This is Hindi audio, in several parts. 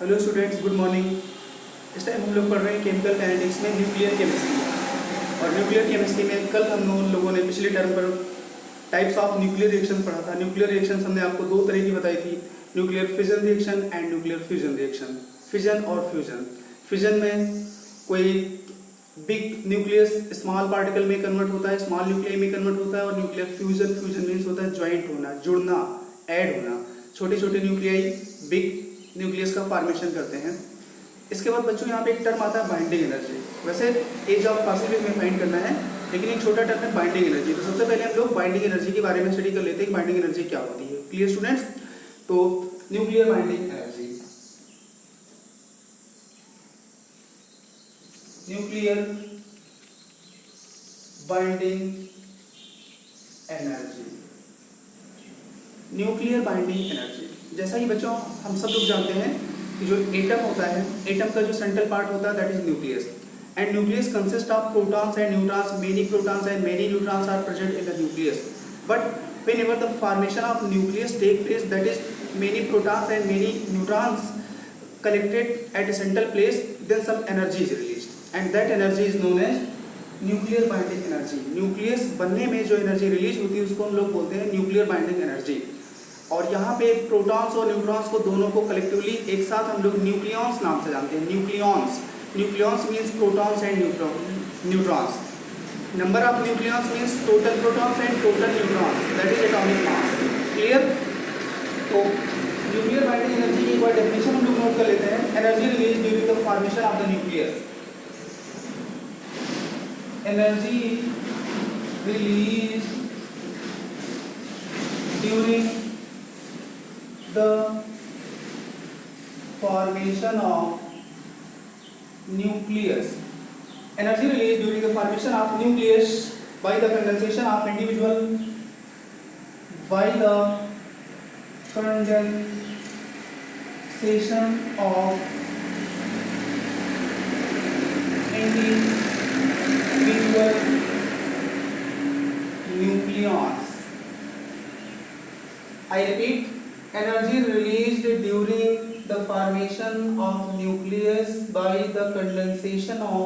Hello students, good morning. इस टाइम हम लोग पढ़ रहे हैं केमिकल काइनेटिक्स में न्यूक्लियर केमिस्ट्री। और न्यूक्लियर केमिस्ट्री में कल हम लोगों ने पिछले टर्म पर टाइप्स ऑफ न्यूक्लियर रिएक्शन पढ़ा था। न्यूक्लियर रिएक्शन हमने आपको दो तरह की बताई थी, nuclear fission reaction and nuclear fusion reaction. Fission और फ्यूजन, फिजन में कोई बिग न्यूक्लियस स्मॉल पार्टिकल में कन्वर्ट होता है, स्मॉल न्यूक्लियर में कन्वर्ट होता है। और न्यूक्लियर फ्यूजन, फ्यूजन मीन्स होता है ज्वाइंट होना, जुड़ना, ऐड होना। छोटे छोटे न्यूक्लियाई बिग न्यूक्लियस का फॉर्मेशन करते हैं। इसके बाद बच्चों यहाँ पे एक टर्म आता है बाइंडिंग एनर्जी। वैसे एज ऑफ पासिव में फाइंड करना है, लेकिन एक छोटा टर्म है बाइंडिंग एनर्जी। तो सबसे पहले हम लोग बाइंडिंग एनर्जी के बारे में स्टडी कर लेते हैं कि बाइंडिंग एनर्जी क्या होती है। Clear students? तो nuclear binding energy, nuclear binding energy, nuclear binding energy. जैसा कि बच्चों हम सब लोग जानते हैं कि जो एटम होता है, एटम का जो सेंट्रल पार्ट होता है that is nucleus. And nucleus consist of protons and neutrons. Many protons and many neutrons are present in the nucleus, but whenever the formation of nucleus take place, that is many protons and many neutrons collected at a central place, then some energy is released and that energy is known as nuclear binding energy. Nucleus बनने में जो एनर्जी रिलीज होती है उसको हम लोग बोलते हैं न्यूक्लियर बाइंडिंग एनर्जी। और यहाँ पे प्रोटॉन्स और न्यूट्रॉन्स को दोनों को कलेक्टिवली एक साथ हम लोग न्यूक्लियॉन्स नाम से जानते हैं। Nucleons, nucleons means protons and neutrons. Number of nucleons means total protons and total neutrons, that is atomic mass. Clear? तो न्यूक्लियर बाइंडिंग एनर्जी की एक बार डेफिनेशन हम लोग नोट कर लेते हैं। Energy release during the formation of the nucleus, energy release during the formation of nucleus, energy released during the formation of nucleus by the condensation of individual nucleons. I repeat, energy released during the formation of nucleus by the condensation of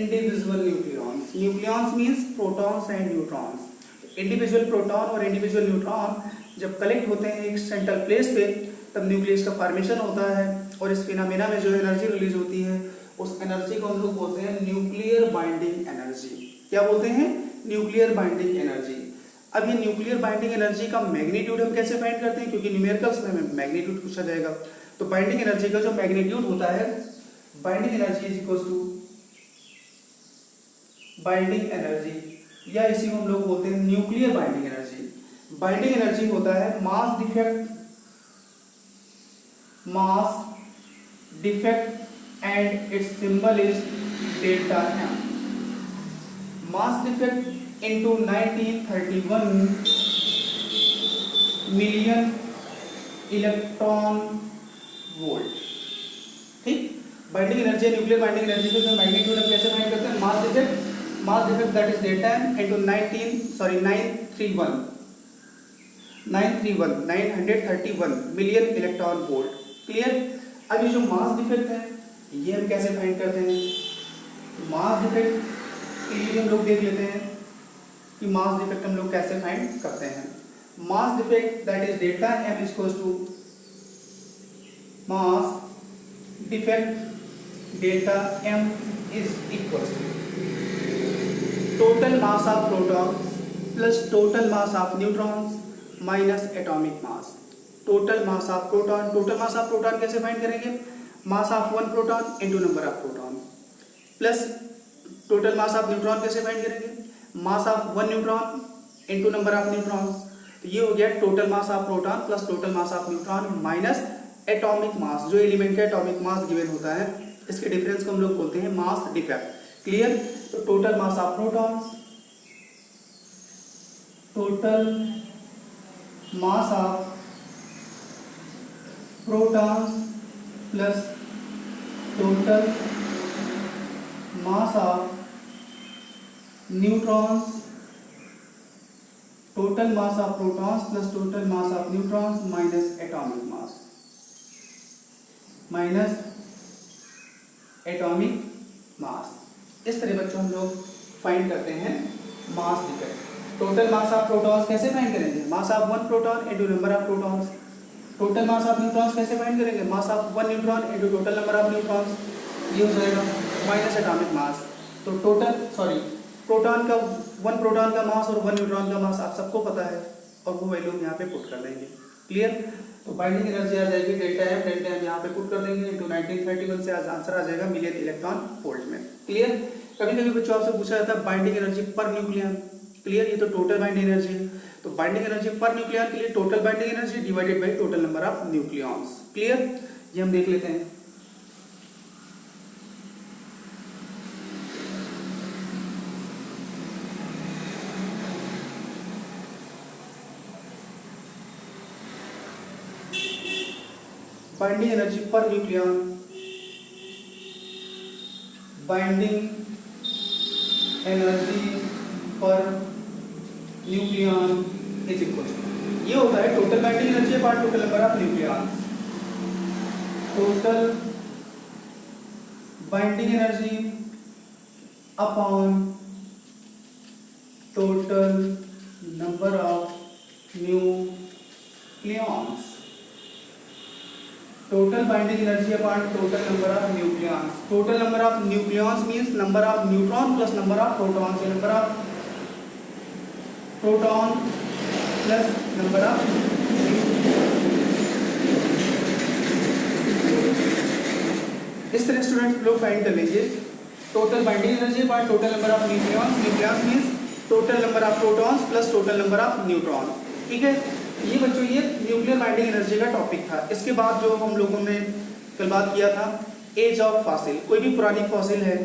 individual nucleons. Nucleons means protons and neutrons. Individual proton और individual neutron जब कलेक्ट होते हैं एक सेंट्रल प्लेस पे, तब न्यूक्लियस का फॉर्मेशन होता है। और इस फिनोमेना में जो एनर्जी रिलीज होती है उस एनर्जी को हम लोग बोलते हैं न्यूक्लियर बाइंडिंग एनर्जी। क्या बोलते हैं? Nuclear binding energy. अब ये न्यूक्लियर बाइंडिंग एनर्जी का मैग्नीट्यूड हम कैसे फाइंड करते हैं, क्योंकि न्यूमेरिकल्स में हमें मैग्नीट्यूड पूछा जाएगा। तो बाइंडिंग एनर्जी का जो मैग्नीट्यूड होता है, binding energy is equal to binding energy, या इसी को हम लोग बोलते हैं nuclear binding energy. Binding energy होता है mass defect and its symbol is delta m. Mass defect into 1931 million electron volt. ठीक, binding energy, nuclear binding energy को जो मैग्नीट्यूड हम कैसे फाइंड करते हैं? Mass defect that is delta m into 931 million electron volt. Clear? अब ये जो मास डिफेक्ट है ये हम कैसे फाइंड करते हैं? मास डिफेक्ट के लिए हम लोग देख लेते हैं कि मास डिफेक्ट हम लोग कैसे फाइंड करते हैं। Mass defect that is delta M equals to mass defect delta M is equals to total mass of protons plus total mass of neutrons minus atomic mass. Total mass of proton, total mass of proton कैसे फाइंड करेंगे? Mass of one proton into number of proton, plus total mass of neutron कैसे फाइंड करेंगे? Mass of one neutron into number of neutrons. तो ये हो गया total mass of proton plus total mass of neutron minus atomic मास। जो एलिमेंट का एटॉमिक मास गिवन होता है इसके डिफरेंस को हम लोग बोलते हैं मास डिफेक्ट। क्लियर? तो total mass of protons, total mass of protons plus total mass of neutrons, total mass of protons plus total mass of neutrons minus atomic mass. Minus atomic मास। इस तरह बच्चों हम लोग फाइंड करते हैं mass defect. Total mass of protons कैसे फाइंड करेंगे? Mass of one proton into number of protons. Total mass of neutrons कैसे फाइंड करेंगे? Mass of one neutron into total number of neutrons, ये हो जाएगा माइनस एटॉमिक मास। तो प्रोटॉन का वन प्रोटॉन का मास और वन न्यूट्रॉन का मास आप सबको पता है, और वो वैल्यू यहाँ पे पुट कर देंगे। क्लियर? तो बाइंडिंग एनर्जी आ जाएगी डेल्टा एम यहाँ पे पुट कर देंगे इनटू 1931 से आज आंसर आ जाएगा मिलियन इलेक्ट्रॉन वोल्ट में। क्लियर? कभी कभी बच्चों आपसे पूछा जाता है binding energy per nucleon. Clear? ये तो टोटल बाइंडिंग एनर्जी है, तो बाइंडिंग एनर्जी पर न्यूक्लियन के लिए total binding energy divided by total number of nucleons. Clear? ये हम देख लेते हैं। Binding energy per nucleon, binding energy per nucleon is equal, ये होता है total binding energy upon total number of nucleons. Total binding energy upon total number of nucleons. Total binding energy upon total number of nucleons. Total number of nucleons means number of neutron plus number of protons, या number of proton plus number of. इस तरह स्टूडेंट लोग फाइंड कर लेंगे total binding energy upon total number of nucleons. Nucleons means total number of protons plus total number of neutron. ठीक है? ये बच्चों ये न्यूक्लियर बाइंडिंग एनर्जी का टॉपिक था। इसके बाद जो हम लोगों ने कल बात किया था एज ऑफ फॉसिल, कोई भी पुरानी फॉसिल है,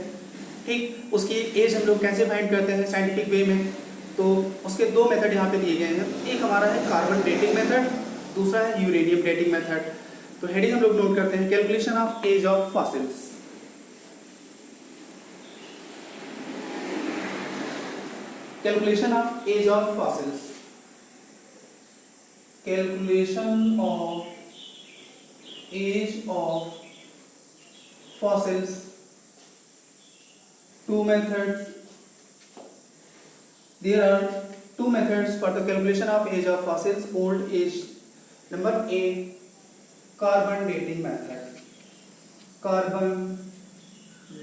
ठीक, उसकी एज हम लोग कैसे फाइंड करते हैं साइंटिफिक वे में। तो उसके दो मेथड यहाँ पे दिए गए हैं, एक हमारा है कार्बन डेटिंग मेथड, दूसरा है यूरेनियम डेटिंग मेथड। तो हेडिंग हम लोग नोट करते हैं calculation of age of fossils. Calculation of age of fossils. Calculation of age of fossils. Two methods. There are two methods for the calculation of age of fossils. Old age. Number A, carbon dating method. Carbon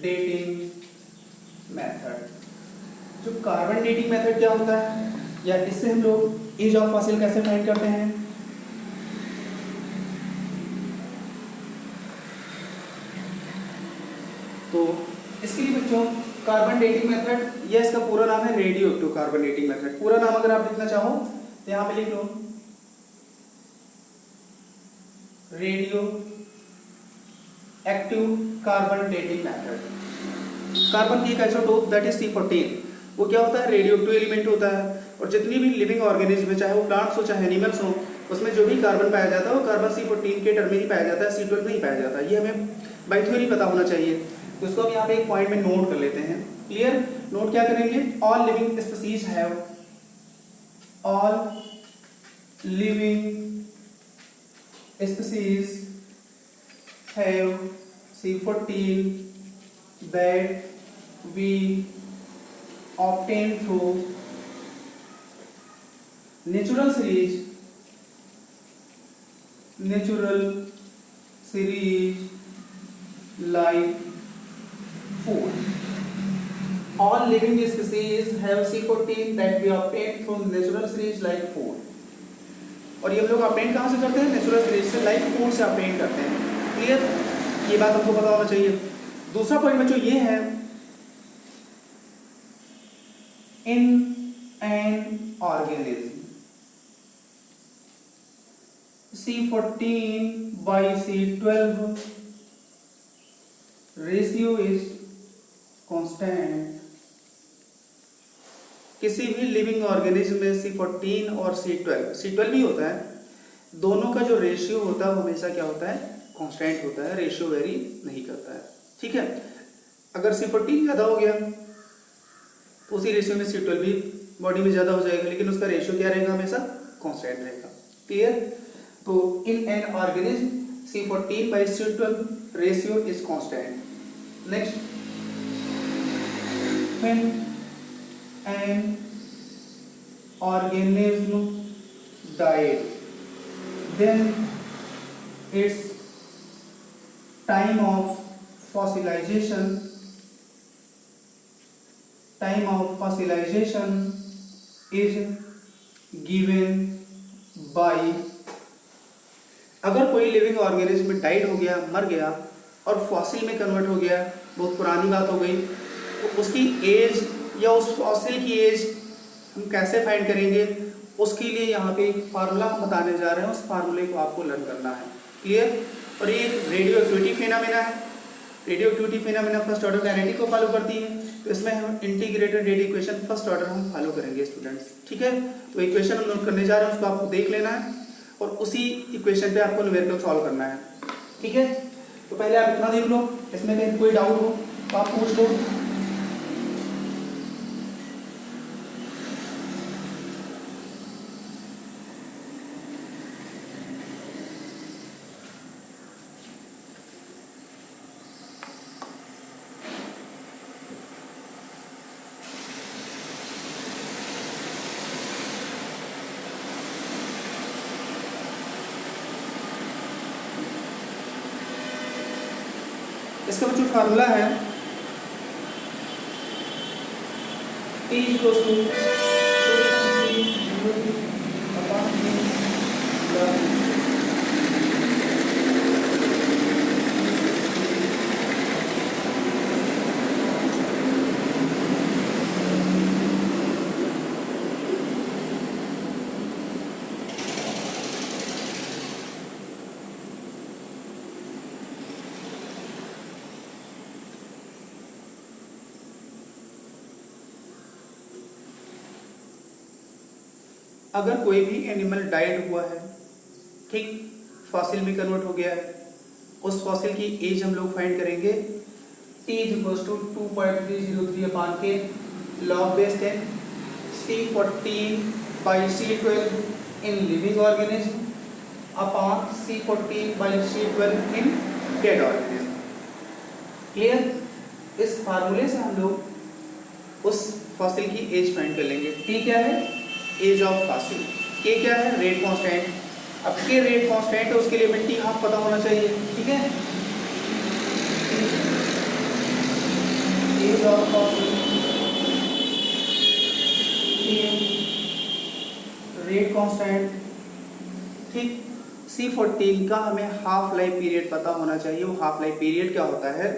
dating method. जो कार्बन डेटिंग मेथड क्या होता है, या इससे हम लोग एज ऑफ फॉसिल कैसे फाइंड करते हैं? तो इसके लिए बच्चों कार्बन डेटिंग मेथड, यह इसका पूरा नाम है radio active carbon dating method. पूरा नाम अगर आप लिखना चाहो तो यहां पे लिख लो radioactive carbon dating method. Carbon की एक आइसोटोप दैट इज C14, वो क्या होता है? रेडियो एक्टिव एलिमेंट होता है, और जितनी भी लिविंग ऑर्गेनिज्म है, चाहे वो प्लांट्स हो चाहे एनिमल्स हो, उसमें जो भी कार्बन पाया जाता है वो कार्बन C14 के टर्म में ही पाया जाता है, C12 नहीं पाया जाता। ये हमें बाय थ्योरी पता होना चाहिए। तो इसको हम यहाँ पे एक पॉइंट में नोट कर लेते हैं। क्लियर? नोट क्या करेंगे? All living species have, all living species have C14 that we obtain through natural series like food. All living species have C14 that we obtain through natural series like food. और ये हम लोग obtain कहाँ से करते हैं? नेचुरल सीरीज से, लाइक फूड से obtain करते हैं। क्लियर? ये बात हमको पता होना चाहिए। दूसरा पॉइंट बच्चों ये है, in an organism C14 by C12 ratio is constant। किसी भी लिविंग ऑर्गेनिज्म में C14 और C12 भी होता है, दोनों का जो रेशियो होता है वो हमेशा क्या होता है? कांस्टेंट होता है, रेशियो वेरी नहीं करता है। ठीक है? अगर C14 ज़्यादा हो गया तो उसी रेशियो में C12 भी बॉडी में ज़्यादा हो जाएगा, लेकिन उसका रेशियो क्या रहेगा? हमेशा कांस्टेंट रहेगा। क्लियर? तो in an organism C14 by C12 ratio is constant. Next, when an organism died, then its time of fossilization is given by, अगर कोई लिविंग ऑर्गेनिज्म डाइड हो गया, मर गया और फॉसिल में कन्वर्ट हो गया, बहुत पुरानी बात हो गई, तो उसकी एज या उस फॉसिल की एज हम कैसे फाइंड करेंगे, उसके लिए यहाँ पे एक फार्मूला हम बताने जा रहे हैं, उस फार्मूले को आपको लर्न करना है। क्लियर? और ये रेडियो एक्टिविटी फिनोमेना है। Radio activity phenomena first order kinetic को फॉलो करती है, तो इसमें हम integrated rate equation first order हम फॉलो करेंगे स्टूडेंट्स। ठीक है, तो इक्वेशन हम नोट करने जा रहे हैं, उसको आपको देख लेना है और उसी इक्वेशन पे आपको न्यूमेरिकल सॉल्व करना है। ठीक है, तो पहले आप इतना देख लो, इसमें कहीं कोई डाउट हो तो आप पूछ लो। इसका जो फार्मूला है T इक्वल्स टू अगर कोई भी एनिमल डाइड हुआ है, ठीक, फॉसिल में कन्वर्ट हो गया है, उस फॉसिल की एज हम लोग फाइंड करेंगे। T इक्वल्स टू 2.303 अपान के log base 10 C14 by C12 in living organism upon C14 by C12 in dead organism. Clear? इस फार्मूले से हम लोग उस फॉसिल की एज फाइंड कर लेंगे। T क्या है? Age of fossil. K क्या है? Rate constant. अब K रेट कांस्टेंट है, उसके लिए हमें T हाफ पता होना चाहिए। ठीक है, age of fossil, rate constant, ठीक। C14 का हमें हाफ लाइफ पीरियड पता होना चाहिए। वो हाफ लाइफ पीरियड क्या होता है?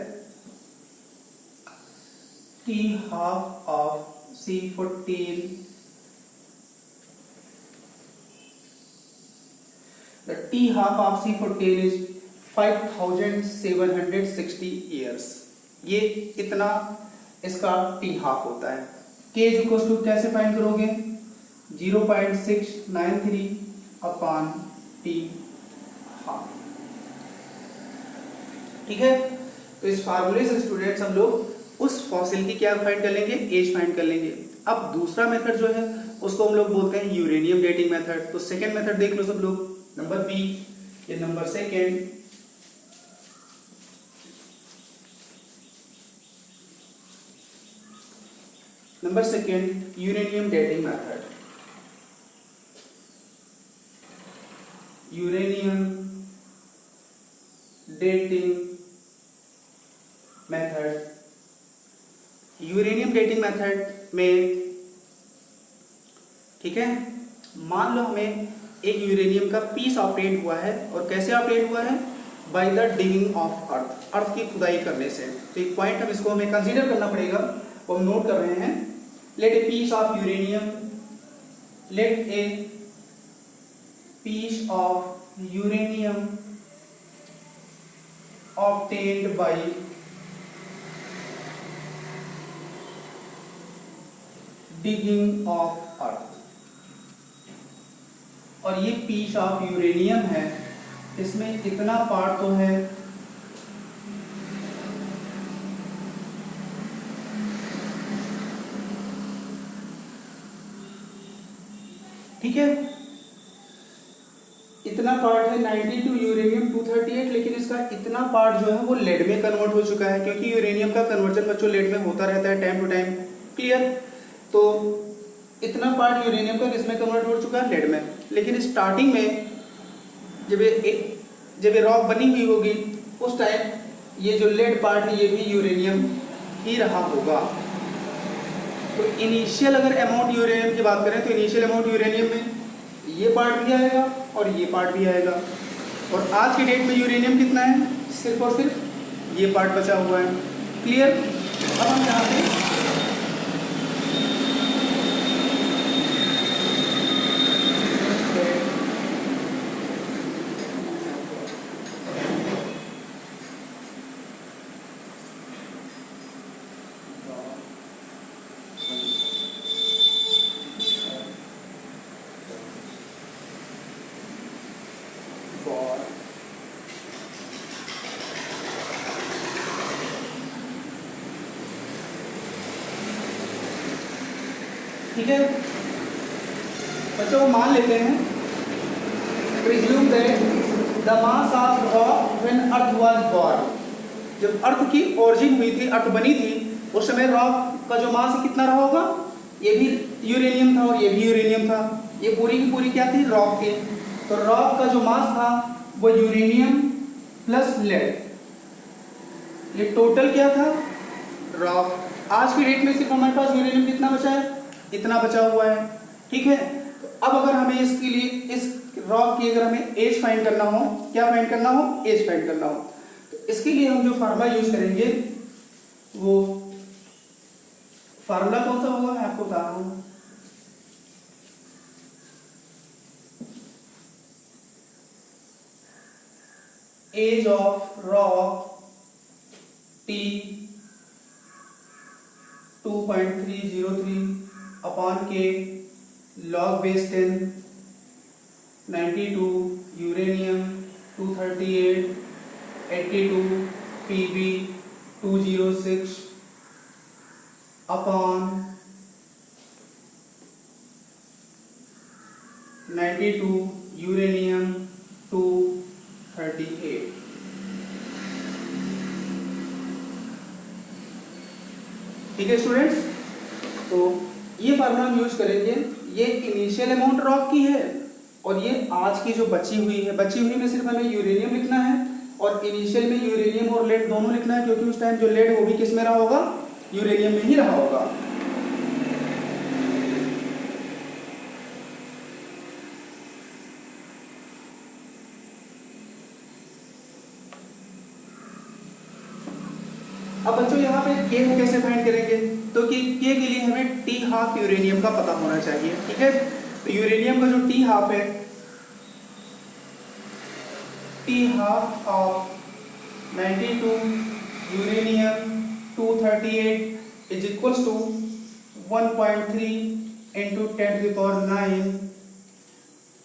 T half of C14, the T half of C14 is 5760 years। ये इतना इसका T हाफ होता है। K इक्वल्स टू कैसे फाइंड करोगे? 0.693 अपॉन T हाफ। ठीक है, तो इस फार्मूले से स्टूडेंट्स हम लोग उस फॉसिल की क्या फाइंड कर लेंगे? एज फाइंड कर लेंगे। अब दूसरा मेथड जो है उसको हम लोग बोलते हैं यूरेनियम डेटिंग मेथड। तो सेकेंड मेथड देख लो सब लोग, नंबर बी, ये number second. Number second, uranium dating method. Uranium dating method. Uranium dating method में, ठीक है, मान लो हमें एक यूरेनियम का पीस ऑपरेट हुआ है, और कैसे ऑपरेट हुआ है? By the digging of earth, earth की खुदाई करने से। तो एक पॉइंट हम इसको हमें कंसीडर करना पड़ेगा, वो हम नोट कर रहे हैं। Let a piece of uranium, let a piece of uranium obtained by digging of earth. और ये पीस ऑफ यूरेनियम है, इसमें इतना पार्ट तो है, ठीक है, इतना पार्ट है 92 यूरेनियम 238, लेकिन इसका इतना पार्ट जो है वो लेड में कन्वर्ट हो चुका है, क्योंकि यूरेनियम का कन्वर्जन बच्चों लेड में होता रहता है टाइम टू टाइम। क्लियर? तो इतना पार्ट यूरेनियम का किसमें कन्वर्ट हो चुका है? लेड में। लेकिन स्टार्टिंग में जब ये रॉक बनी हुई होगी उस टाइम ये जो लेड पार्ट है ये भी यूरेनियम ही रहा होगा। तो इनिशियल अगर अमाउंट यूरेनियम की बात करें तो इनिशियल अमाउंट यूरेनियम में ये पार्ट भी आएगा और ये पार्ट भी आएगा। और आज के डेट में यूरेनियम कितना है? सिर्फ और सिर्फ ये पार्ट बचा हुआ है। क्लियर? अब हम यहाँ पे ठीक है बच्चों, मान लेते हैं presume that the mass of rock when earth was born, जब अर्थ की ओरिजिन हुई थी, अर्थ बनी थी, उस समय रॉक का जो मास कितना रहा होगा? ये भी यूरेनियम था और ये भी यूरेनियम था। ये पूरी की पूरी क्या थी? रॉक थी। तो रॉक का जो मास था वो यूरेनियम प्लस लेड, ये टोटल क्या था? रॉक। आज की डेट में सिर्फ हमारे पास यूरेनियम कितना बचा है? इतना बचा हुआ है। ठीक है, तो अब अगर हमें इसके लिए इस रॉक की अगर हमें एज फाइंड करना हो, क्या फाइंड करना हो? एज फाइंड करना हो, तो इसके लिए हम जो फार्मूला यूज करेंगे वो फार्मूला कौन सा होगा? मैं आपको बता रहा हूं। Age of rock T 2.303 upon के log base 10, 92 uranium 238 82 Pb 206 upon 92 uranium 238। ठीक है स्टूडेंट्स, तो ये फार्मूला हम यूज करेंगे। ये इनिशियल अमाउंट रॉक की है और ये आज की जो बची हुई है, बची हुई में सिर्फ हमें यूरेनियम लिखना है और इनिशियल में यूरेनियम और लेड दोनों लिखना है, क्योंकि उस टाइम जो लेड है वो भी किस में रहा होगा? यूरेनियम में ही रहा होगा। अब बच्चों यहाँ पे के को कैसे फाइंड करेंगे? तो कि के के लिए हमें टी हाफ यूरेनियम का पता होना चाहिए। ठीक है, तो यूरेनियम का जो टी हाफ है, T half of 92 uranium 238 is equals to 1.3 into 10⁹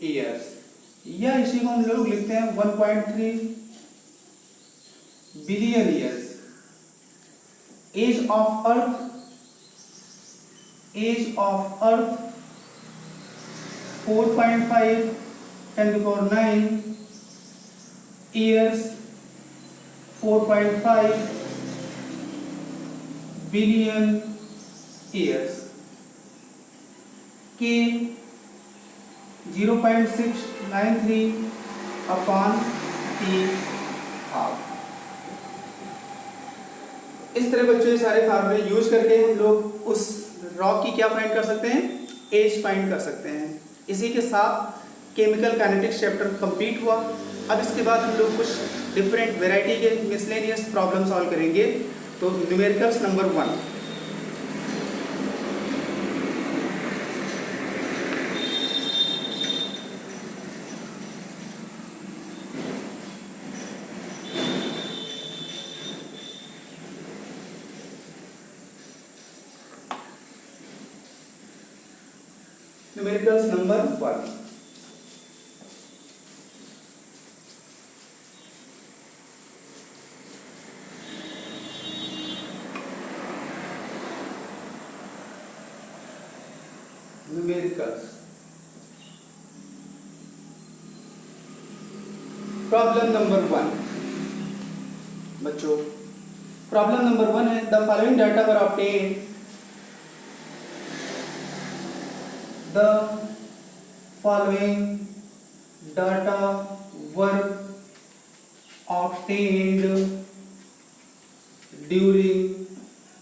years, या इसी को हम लोग लिखते हैं 1.3 billion years. Age of earth 4.5 10⁹ years, 4.5 billion years. के 0.693 अपॉन टी हाफ। इस तरह बच्चों ये सारे फार्मूले यूज करके हम लोग उस रॉक की क्या फाइंड कर सकते हैं? एज फाइंड कर सकते हैं। इसी के साथ केमिकल काइनेटिक्स चैप्टर कंप्लीट हुआ। अब इसके बाद हम लोग कुछ डिफरेंट वैरायटी के मिसलेनियस प्रॉब्लम सॉल्व करेंगे। तो numericals number 1, numericals number 1। numericals problem number 1 बच्चों, प्रॉब्लम नंबर 1 है the following data were obtained, the following data were obtained during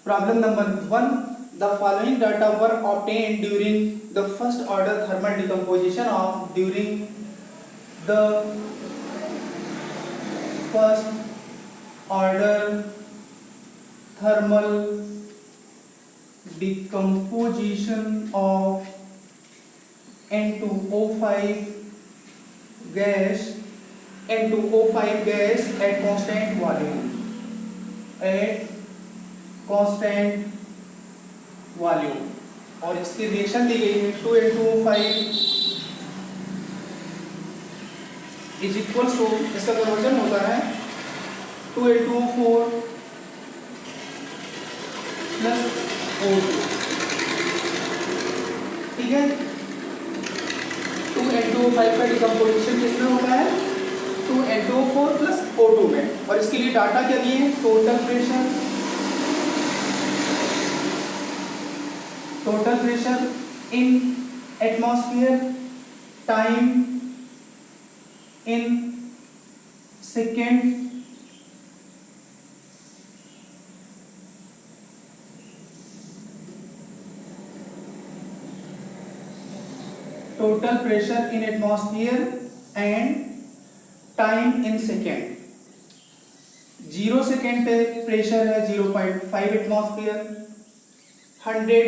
problem number 1 the following data were obtained during the first order thermal decomposition of during the first order thermal decomposition of N2O5 gas N2O5 gas at constant volume, at constant volume, और इसकी रिएक्शन दी गई है 2N2O5 इज इक्वल्स टू, इसका कन्वर्जन होता है 2N2O4 प्लस O2, ठीक है। 2N2O5 का डिकम्पोजिशन किसमें होता है 2N2O4 प्लस O2 में, और इसके लिए डाटा क्या दिए हैं, total pressure in atmosphere, time in second, total pressure in atmosphere and time in second. 0 second पे प्रेशर है 0.5 एटमॉस्फेयर, 100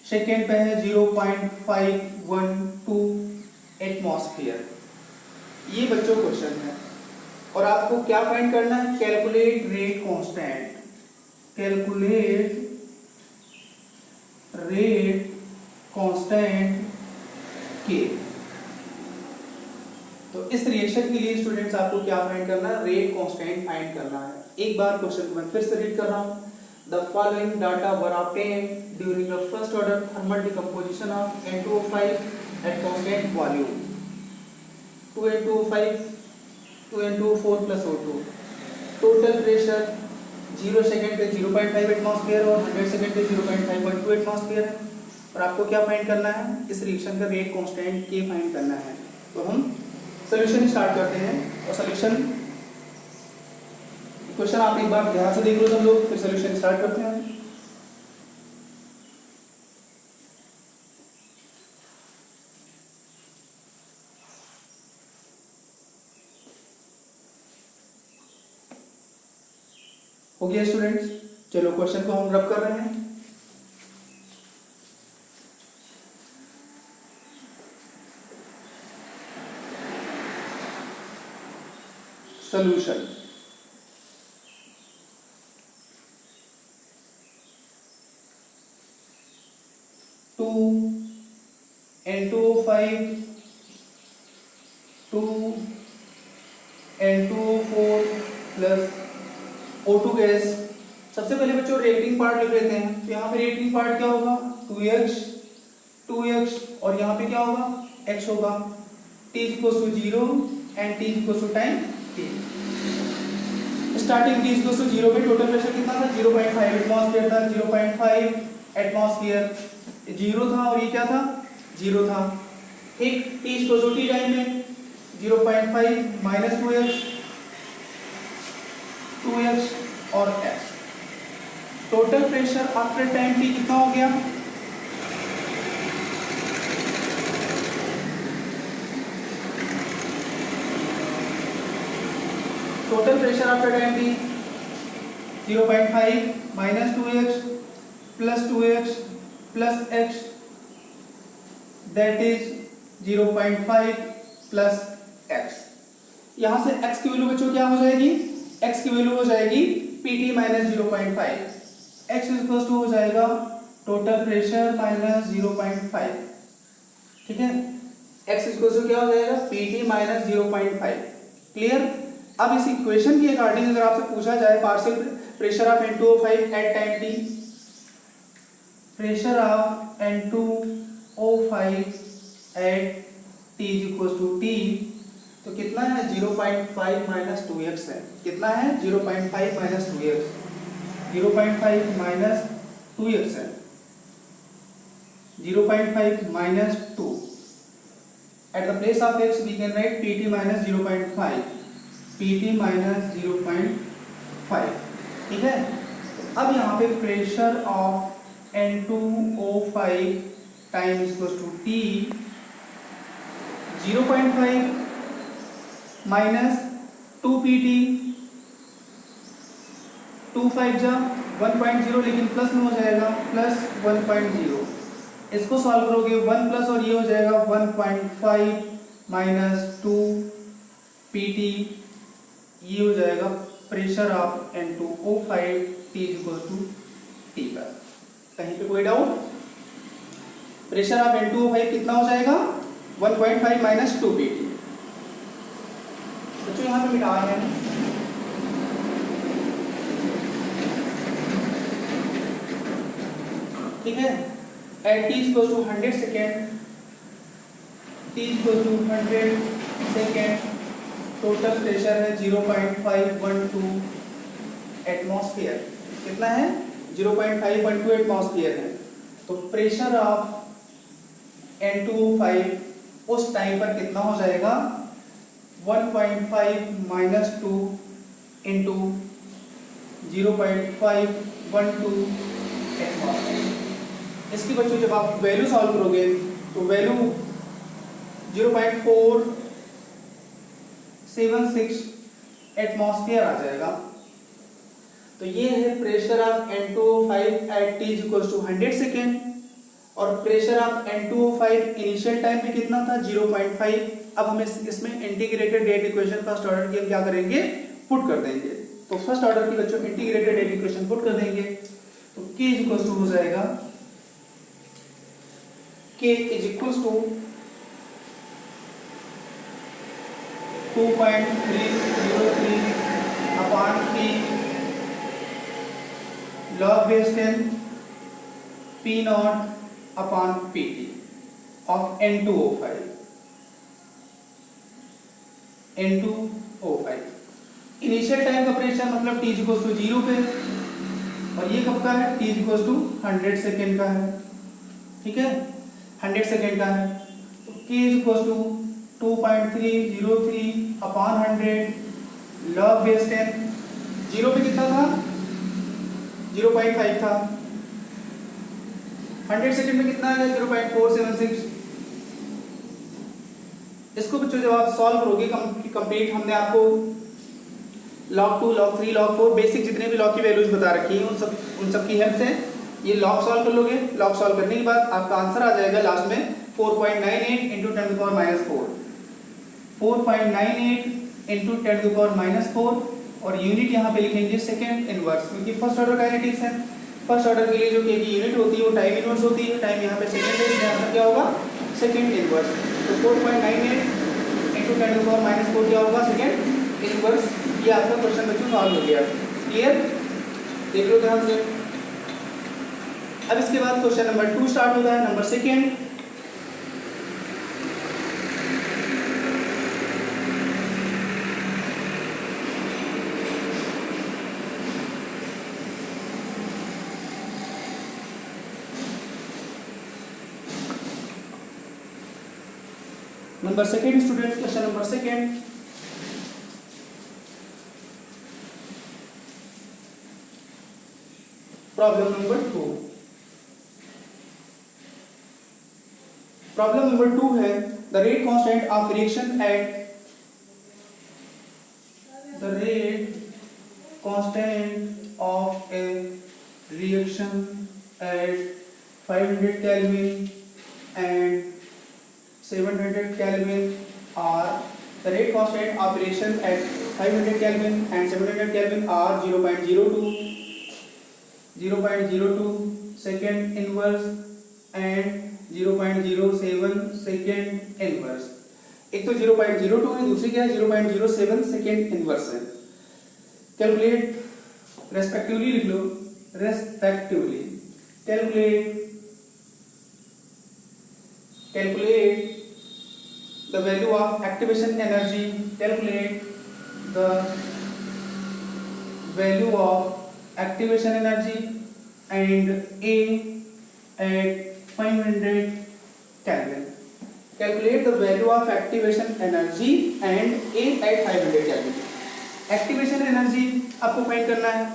सेकेंड पे है 0.512 एटमॉस्फेयर। ये बच्चों क्वेश्चन है, और आपको क्या फाइंड करना है, calculate rate constant, calculate rate constant के। तो इस रिएक्शन के लिए स्टूडेंट्स आपको क्या फाइंड करना है, रेट कांस्टेंट फाइंड करना है। एक बार क्वेश्चन को मैं फिर से रीड कर रहा हूं, the following data were obtained during the first order thermal decomposition of N2O5 at constant volume, 2N2O5 2N2O4 प्लस O2, टोटल प्रेशर 0 सेकेंड पे 0.5 एटमॉस्फेयर और 100 सेकेंड पे 0.512 एटमॉस्फेयर है, और आपको क्या फाइंड करना है, इस रिएक्शन का रेट कांस्टेंट के फाइंड करना है। तो हम सॉल्यूशन स्टार्ट करते हैं, और सॉल्यूशन क्वेश्चन आप एक बार ध्यान से देख लो सब लोग, फिर सॉल्यूशन स्टार्ट करते हैं। हो गया स्टूडेंट्स, चलो क्वेश्चन को हम रब कर रहे हैं। सॉल्यूशन, टू N2O5 2N2O4 प्लस O2 गैस। सबसे पहले बच्चों रिएक्टिंग पार्ट लिख लेते हैं, तो यहाँ पे रिएक्टिंग पार्ट क्या होगा, 2x और यहाँ पे क्या होगा, x होगा, t equals to 0 and t equals to time t। Starting t equals to 0 पे टोटल प्रेशर कितना था, 0.5 एटमॉस्फेयर था, 0.5 एटमॉस्फेयर 0 था, और ये क्या था, 0 था। एक t equals to t time में 0.5 माइनस 2x और x। Total pressure after time t कितना हो गया, total pressure after time t 0.5 minus 2x plus 2x plus x, that is 0.5 plus x। यहां से x की वैल्यू बच्चों क्या हो जाएगी, x की वैल्यू हो जाएगी pt minus 0.5, x equals to हो जाएगा टोटल प्रेशर माइनस 0.5, ठीक है। x इक्वल्स टू क्या हो जाएगा, pt माइनस 0.5। क्लियर। अब इस इक्वेशन के अकॉर्डिंग अगर आपसे पूछा जाए partial pressure of N2O5 at time t, pressure of N2O5 at t equals to t, तो कितना है 0.5 माइनस 2x है। कितना है 0.5 माइनस 2x, 0.5 माइनस 2x है, 0.5 minus 2. At the place of x we can write pt minus 0.5, pt minus 0.5. ठीक है। अब यहाँ पे pressure of N2O5 time equal to T 0.5 minus 2pt, 2.5 जा 1.0, लेकिन प्लस में हो जाएगा प्लस 1.0। इसको सॉल्व करोगे 1 प्लस और ये हो जाएगा 1.5 माइनस 2 pt, ये हो जाएगा pressure of N2O5 T equal to T पर। कहीं पे कोई डाउट? प्रेशर ऑफ N2O5 कितना हो जाएगा 1.5 माइनस 2 pt। बच्चों यहाँ पे मिटा रहे हैं, ठीक है। At t equal to 100 second, t equal to 100 second, total pressure है 0.512 एटमॉस्फेयर। कितना है 0.512 एटमॉस्फेयर है। तो प्रेशर ऑफ N2O5 उस टाइम पर कितना हो जाएगा 1.5 माइनस 2 इंटू 0.512 एटमॉस्फेयर। इसकी बच्चों जब आप वैल्यू सॉल्व करोगे तो वैल्यू 0.476 एटमॉस्फेयर आ जाएगा। तो ये है pressure of N2O5 at T equals to 100 second, और pressure of N2O5 initial time पे कितना था 0.5। अब हम इसमें integrated rate equation first order की हम क्या करेंगे, पुट कर देंगे। तो फर्स्ट ऑर्डर की बच्चों इंटीग्रेटेड रेट इक्वेशन पुट कर देंगे, तो K इक्वल्स टू हो जाएगा K is equals to 2.303 upon T log base 10 P naught upon PT of N2O5। N2O5 initial time का प्रेशर मतलब T इक्वल्स टू 0 पे, और ये कब का है T इक्वल्स टू 100 सेकेंड का है। ठीक है, 100 सेकेंड का है। तो K equals to 2.303 upon 100 log base 10। 0 पे कितना था 0.5 था, 100 सेकेंड में कितना है 0.476। इसको बच्चों जब आप सॉल्व करोगे कंप्लीट, हमने आपको log 2 log 3 log 4 बेसिक जितने भी log की वैल्यूज बता रखी है उन सब की हेल्प से ये log सॉल्व कर लोगे। log सॉल्व करने के बाद आपका आंसर आ जाएगा लास्ट में 4.98 into 10 to the power -4, 4.98 into 10 to the power -4, और यूनिट यहाँ पे लिखेंगे सेकंड इनवर्स, क्योंकि फर्स्ट ऑर्डर काइनेटिक्स है। फर्स्ट ऑर्डर के लिए जो के की यूनिट होती है वो टाइम इनवर्स होती है। टाइम यहाँ पे सेकंड है, इसलिए आंसर क्या होगा सेकंड इनवर्स। तो 4.98 into 10 to the power -4 क्या होगा सेकंड इनवर्स। ये आपका क्वेश्चन बच्चों सॉल्व हो गया। क्लियर, देख लो ध्यान से। अब इसके बाद क्वेश्चन नंबर 2 स्टार्ट होता है, number second. Number second students, question number second. Problem number 2। Problem number 2 है the rate constant of reaction at the rate constant of A reaction at 500 Kelvin and 700 Kelvin are the rate constant of reaction at 500 Kelvin and 700 Kelvin are 0.02 second inverse and 0.07 second inverse। एक तो 0.02 है, दूसरी क्या है 0.07 second inverse है। कैलकुलेट रेस्पेक्टिवली लिख लो, respectively calculate the value of activation energy, calculate the value of activation energy and A at 500 Kelvin. Calculate the value of activation energy and A at 500 Kelvin. Activation energy आपको फाइंड करना है,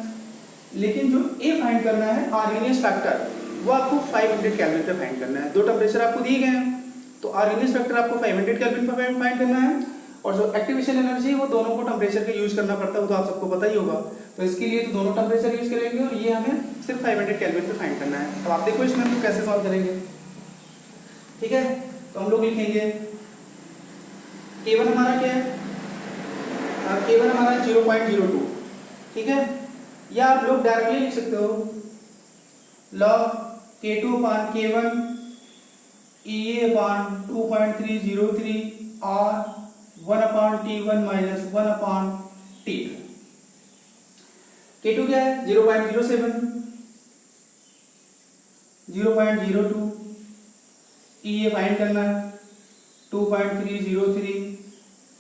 लेकिन जो A फाइंड करना है आर्गेनियस फैक्टर वो आपको 500 केल्विन पे फाइंड करना है। दो टेम्परेचर आपको दिए गए हैं, तो आर्गेनियस फैक्टर आपको 500 केल्विन पे फाइंड करना है, और जो एक्टिवेशन एनर्जी वो दोनों को टेम्परेचर के यूज करना पड़ता है, वो तो आप सबको पता ही होगा। तो इसके लिए तो दोनों टेम्परेचर यूज करेंगे और ये हमें सिर्फ 500 केल्विन पे फाइंड करना है। अब आप देखो इसमें हम कैसे सॉल्व करेंगे। ठीक है, तो हम लोग लिखेंगे K1 हमारा क्या है, K1 हमारा 0.02। ठीक है, या आप लोग डायरेक्टली लिख सकते हो log K2 upon K1 EA upon 2.303 or 1 upon T1 minus 1 upon T2। K2 क्या है 0.07, 0.02, EA फाइंड करना है 2.303,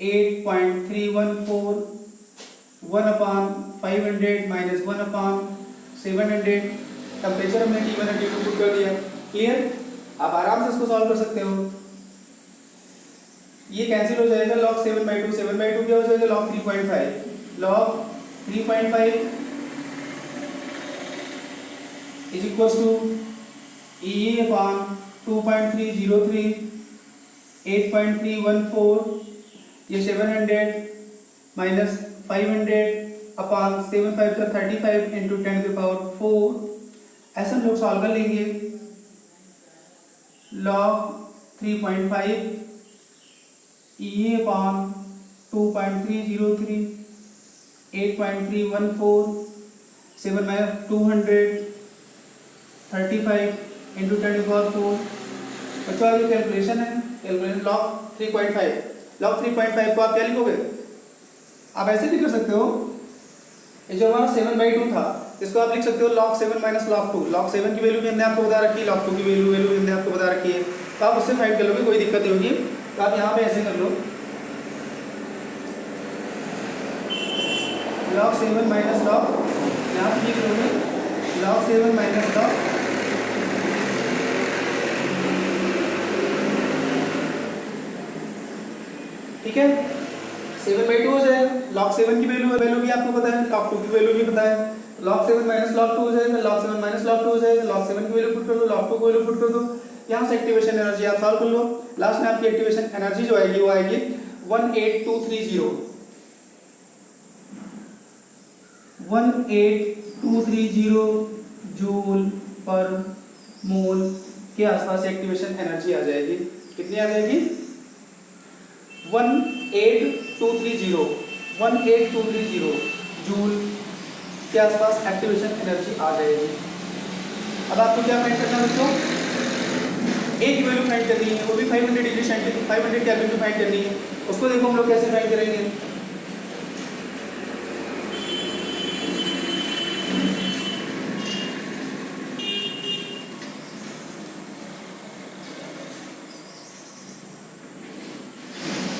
8.314, 1 upon 500 minus 1 upon 700। टेम्परेचर हमने T1 और T2 पुट कर दिया। क्लियर, आप आराम से इसको सॉल्व कर सकते हो। ये कैंसिल हो जाएगा, log 7/2, 7/2 क्या हो जाएगा log 3.5, log 3.5 is equals to EA upon 2.303, 8.314, ये 700 minus 500 upon 7/5 का 35 into 10⁴। ऐसा हम लोग सॉल्व कर लेंगे। log 3.5 EA upon 2.303, 8.314, 7 minus 200, 35 into 10⁴। बच्चों ये कैलकुलेशन है, कैलकुलेशन log 3.5। log 3.5 को आप क्या लिखोगे, आप ऐसे भी कर सकते हो, ये जो हमारा 7/2 था इसको आप लिख सकते हो log 7 minus log 2। log 7 की वैल्यू भी हमने आपको बता रखी है, log 2 की वैल्यू हमने आपको बता रखी है, तो आप उससे फाइंड कर लोगे, कोई दिक्कत नहीं होगी। तो आप यहाँ पे ऐसे कर लो log 7 minus log, यहाँ पे लिख लोगे log 7 minus log, ठीक है 7/2 हो जाएगा। log 7 की वैल्यू भी आपको पता है, log 2 की वैल्यू भी पता है, log 7 minus log 2 हो जाएगा, log 7 minus log 2 हो जाएगा, log 7 की वैल्यू पुट कर दो, log 2 की वैल्यू पुट कर दो, यहाँ से एक्टिवेशन एनर्जी आप सॉल्व कर लो। लास्ट में आपकी एक्टिवेशन एनर्जी जो आएगी वो आएगी 18230 जूल पर मोल के आसपास एक्टिवेशन एनर्जी आ जाएगी। कितनी आ जाएगी 18230 जूल के आसपास एक्टिवेशन एनर्जी आ जाएगी। अब आपको क्या फाइंड करना है दोस्तों, ए की वैल्यू फाइंड करनी है, वो भी 500 डिग्री सेंटीग्रेड 500 केल्विन में फाइंड करनी है। उसको देखो हम लोग कैसे फाइंड करेंगे।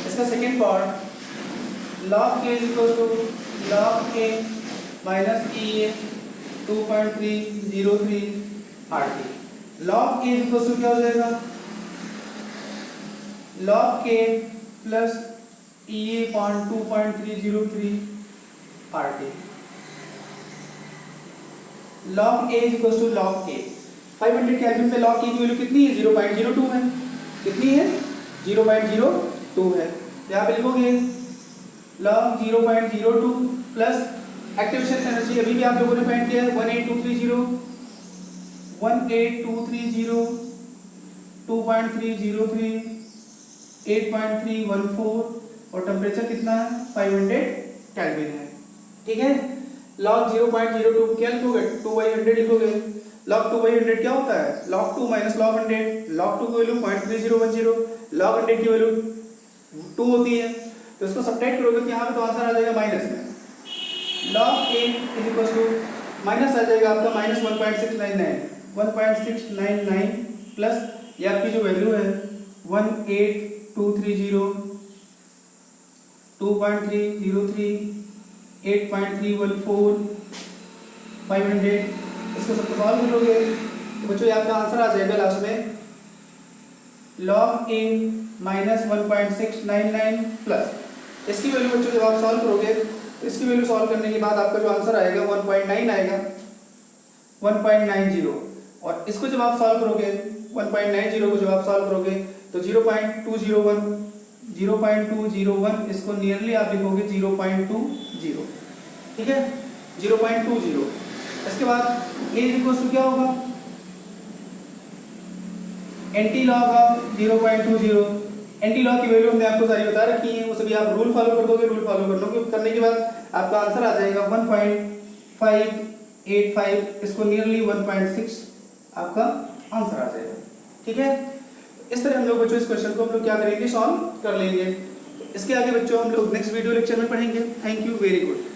इसका second part log K is equal to log K minus EA 2.303 RT। log K is equal to क्या हो जाएगा log K plus EA upon 2.303 RT। log A is equal to log K। 500 kelvin पे log K की वैल्यू कितनी है 0.02 है। कितनी है 0.02 है। यहाँ पे लिखोगे log 0.02 प्लस एक्टिवेशन एनर्जी अभी भी आप लोगों ने फाइंड किया है 18230, 2.303, 8.314 और टेम्परेचर कितना है 500 केल्विन है। ठीक है, log 0.02 क्या लिखोगे 2/100 लिखोगे। log 2/100 क्या होता है log 2 minus log 100। log 2 की वैल्यू 0.3010, log 100 की वैल्यू 2 होती है, तो इसको सब्ट्रैक्ट करोगे तो यहाँ पे तो आंसर आ जाएगा माइनस में। log A is equal to minus आ जाएगा आपका -1.699 प्लस ये आपकी जो वैल्यू है 18230 2.303 8.314 500 इसको सबको सॉल्व करोगे तो बच्चों ये आपका आंसर आ जाएगा लास्ट में log a माइनस 1.699 प्लस इसकी वैल्यू बच्चों जब आप सॉल्व करोगे तो इसकी वैल्यू सॉल्व करने के बाद आपका जो आंसर आएगा 1.9 आएगा 1.90 और इसको जब आप सॉल्व करोगे 1.90 को जब आप सॉल्व करोगे तो 0.201 इसको नियरली आप लिखोगे 0.20 ठीक है 0.20 इसके बाद a इक्वल टू क्या होगा anti log of 0.20 anti log की वैल्यू हमने आपको सारी बता रखी है वो सभी आप रूल फॉलो कर दोगे रूल फॉलो करने के बाद आपका आंसर आ जाएगा 1.585 इसको नियरली 1.6 आपका आंसर आ जाएगा ठीक है इस तरह हम लोग बच्चों इस क्वेश्चन को हम लोग क्या करेंगे सॉल्व कर लेंगे इसके आगे बच्चों हम लोग नेक्स्ट वीडियो लेक्चर में पढ़ेंगे थैंक यू वेरी गुड